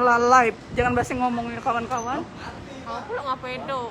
malah live. Jangan basi ngomongin kawan-kawan. Aku ngapain do?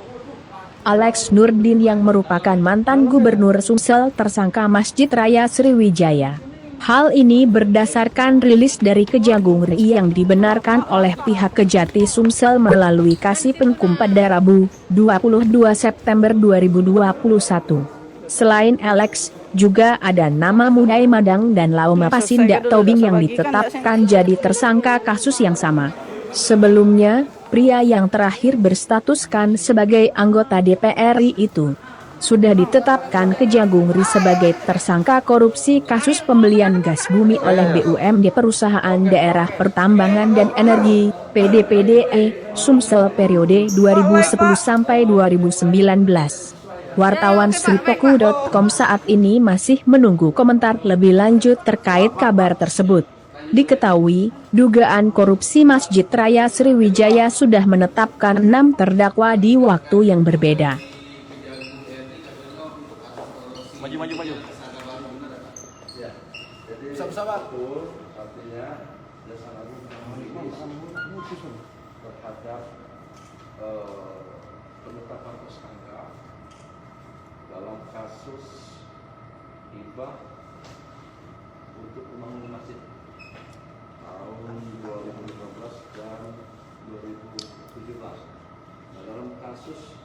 Alex Nurdin yang merupakan mantan gubernur Sumsel tersangka Masjid Raya Sriwijaya. Hal ini berdasarkan rilis dari Kejagung RI yang dibenarkan oleh pihak Kejati Sumsel melalui Kasih Penkum pada Rabu, 22 September 2021. Selain Alex, juga ada nama Mudai Madang dan Lauma Pasindak Tobing yang ditetapkan jadi tersangka kasus yang sama. Sebelumnya, pria yang terakhir berstatuskan sebagai anggota DPR RI itu sudah ditetapkan Kejagung RI sebagai tersangka korupsi kasus pembelian gas bumi oleh BUMD Perusahaan Daerah Pertambangan dan Energi, PDPDE, Sumsel periode 2010 sampai 2019. Wartawan Sripoku.com saat ini masih menunggu komentar lebih lanjut terkait kabar tersebut. Diketahui, dugaan korupsi Masjid Raya Sriwijaya sudah menetapkan 6 terdakwa di waktu yang berbeda. Maju. Ya, jadi waktu artinya Jasa Agung terhadap penetapan tersangka dalam kasus hibah untuk pembangunan masjid tahun 2015 dan 2017. Nah, dalam kasus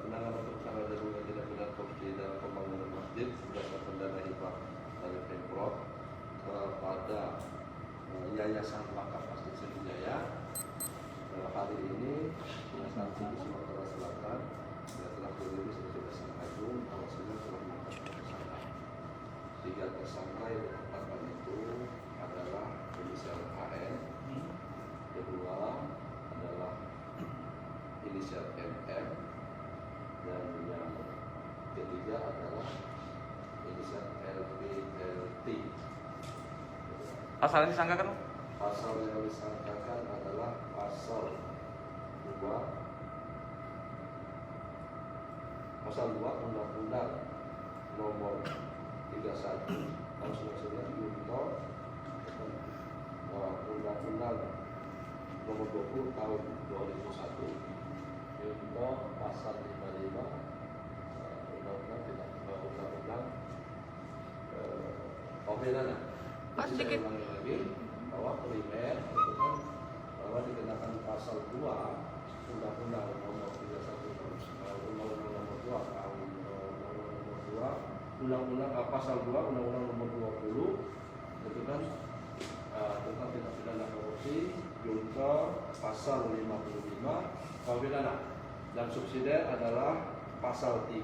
penanganan perkara darurat tidak benar korupsi dalam pembangunan masjid berdasarkan dana hibah dari Pemprov kepada Yayasan Wakaf Masjid Sriwijaya. Hari ini Kejaksaan Tinggi Sumatera Selatan telah berdiri sebagai Kejaksaan Agung bahwasanya telah menetapkan tersangka. 3 tersangka yang ditetapkan itu adalah inisial AN, kedua adalah inisial MM, dan yang ketiga adalah inisial LBLT. Pasal yang disangkakan? Pasal yang disangkakan adalah pasal 2 Undang-Undang Nomor 31 tahun 1999 junto Undang-Undang Nomor 20 tahun 2001 junto pasal 55 Undang-Undang pembedaan. Mas sedikit lagi bahwa primer itu kan bahwa dikenakan pasal 2 Undang-Undang Nomor 31 Undang-Undang Nomor 2 tahun Undang-Undang pasal 2 Undang-Undang Nomor 20 itu kan tentang tindak pidana korupsi junto pasal 55 pidana, dan subsidiar adalah pasal 3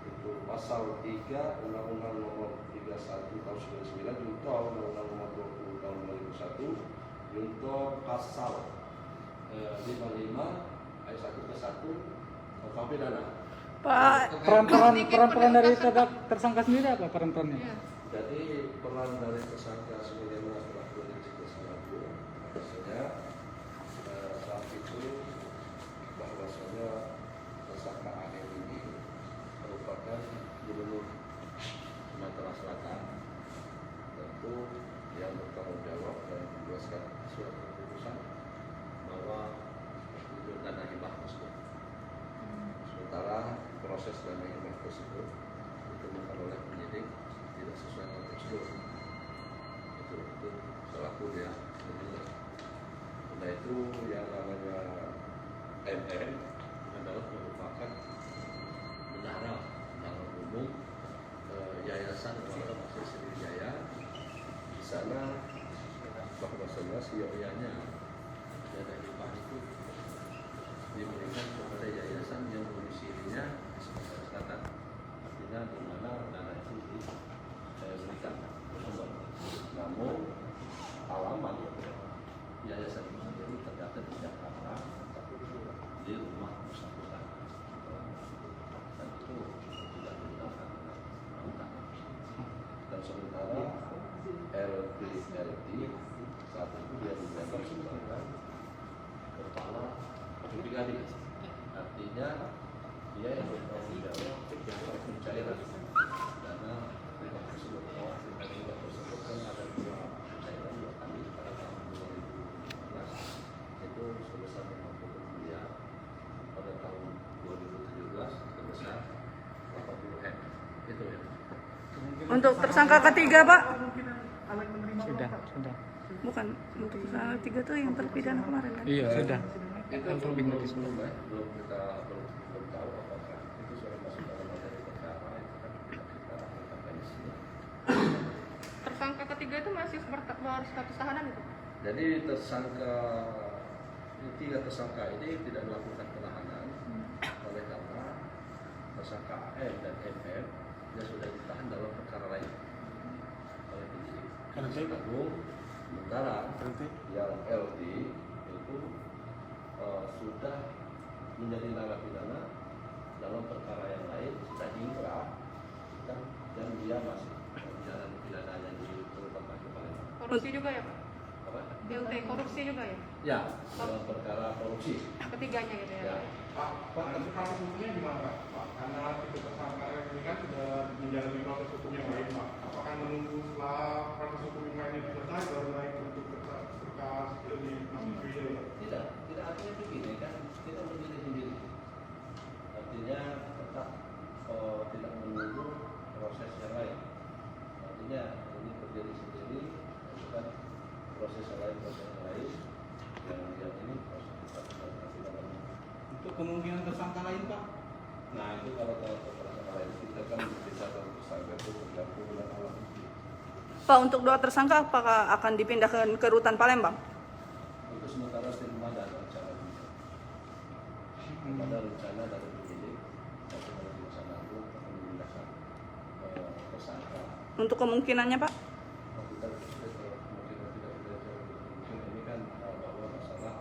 itu pasal 3 Undang-Undang Nomor 31 tahun 99 junto Undang-Undang Nomor 20 tahun 2001 junto pasal 55 ayat 1 ke 1 pidana. Pak, Peran dari tersangka sendiri apa perannya? Jadi peran dari tersangka sebagaimana telah dijelaskan Agung, bahwasanya saat itu bahwasanya tersangka AN ini merupakan gubernur Sumatera Selatan, tentu yang bertanggung jawab dan menjelaskan surat keputusan bahwa itu dana hibah tersebut. Sementara proses dana hibah tersebut ditemukan oleh penyidik tidak sesuai dengan prosedur. Itu selaku dia menilai. Nah, itu yang namanya MM adalah merupakan bendahara umum Yayasan Wakaf Masjid Sriwijaya. Di sana bahwasanya sioianya dana hibah itu diberikan kepada yayasan yang domisilinya di Sumatera Selatan, artinya di mana dana itu diberikan. Namun alamat yayasan itu sendiri terdata di Jakarta di rumah bersangkutan, dan itu tidak digunakan undang-undang. Dan sementara LBLT saat itu dia menjabat sebagai kepala brigade, artinya dia yang bertanggung jawab untuk pencairan dana hibah tersebut. Hibah tersebut kan ada 2 pencairan 2 kali pada tahun 2015 Untuk tersangka ketiga, Pak? Sudah. Bukan, untuk tersangka ketiga tuh yang terpidana kemarin kan? Iya, sudah. Itu Kan belum belum belum notis. belum kita belum tahu apakah itu sudah masuk dalam materi perkara itu kan kita lakukan di sini. Tersangka ketiga itu masih berstatus tahanan itu. Jadi tiga tersangka ini tidak melakukan penahanan oleh karena tersangka AM dan MM yang sudah ditahan dalam perkara lain oleh penyidik. Agung, sementara yang LD itu sudah menjadi narapidana dalam perkara yang lain, sudah diinkrah dan dia masih menjalani pidananya di terutama di Palembang. Korupsi juga ya, Pak? Apa? BUT korupsi juga ya? Ya, dalam perkara korupsi. Ketiganya gitu ya? Ya. Pak, tapi proses hukumnya gimana Pak? Karena itu tersangka ini kan sudah menjalani proses hukum yang lain Pak. Apakah menunggu setelah proses hukum yang lain itu selesai baru naik untuk berkas ini masih video? Tidak artinya begini kan kita berdiri sendiri. Artinya tetap tidak menunggu proses yang lain. Artinya ini berdiri sendiri, itu kan proses yang lain yang ini proses kita tidak menunggu. Untuk kemungkinan tersangka lain Pak? Nah itu kalau tersangka lain kita kan bisa tersangka itu tergantung dengan alat bukti. Pak, untuk 2 tersangka apakah akan dipindahkan ke rutan Palembang? Untuk sementara belum ada rencana juga. Belum ada rencana dari penyidik tapi kalau di Kejaksaan Agung akan memindahkan tersangka. Untuk kemungkinannya, Pak? Kita kemungkinan tidak mungkin ini kan bahwa masalah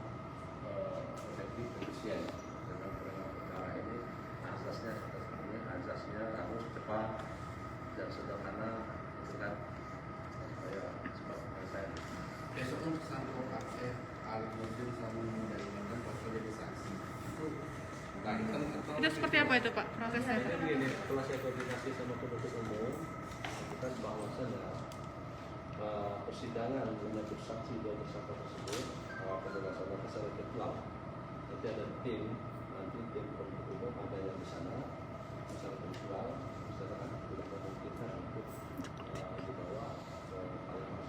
efektif efisien dengan perkara ini azasnya harus cepat dan sederhana itu kan sebab saya Besok kan tersangka Aceh Alif Nurdin sama dari Medan pas jadi saksi itu berantem atau Itu seperti apa itu Pak prosesnya? Jadi begini, setelah saya koordinasi sama penuntut umum, kita bahwasanya persidangan menyangkut saksi dua tersangka tersebut pada dasarnya secara virtual. Nanti ada tim penuntut umum ada yang di sana secara virtual, misalkan tidak memungkinkan untuk dibawa ke Palembang.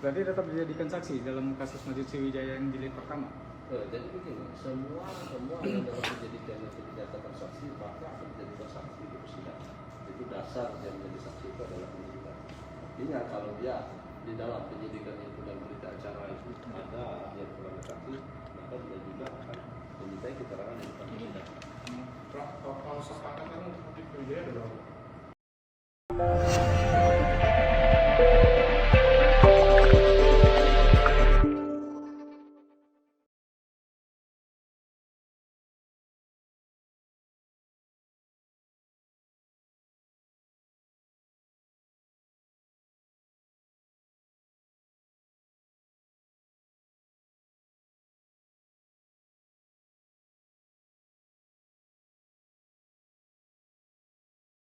Berarti tetap dijadikan saksi dalam kasus Masjid Sriwijaya yang jilid pertama. Jadi begini, semua yang dalam penyidikan itu dinyatakan saksi maka akan dijadikan saksi di persidangan. Itu dasar yang menjadi saksi itu adalah penyidikan. Artinya kalau dia di dalam penyidikan itu dan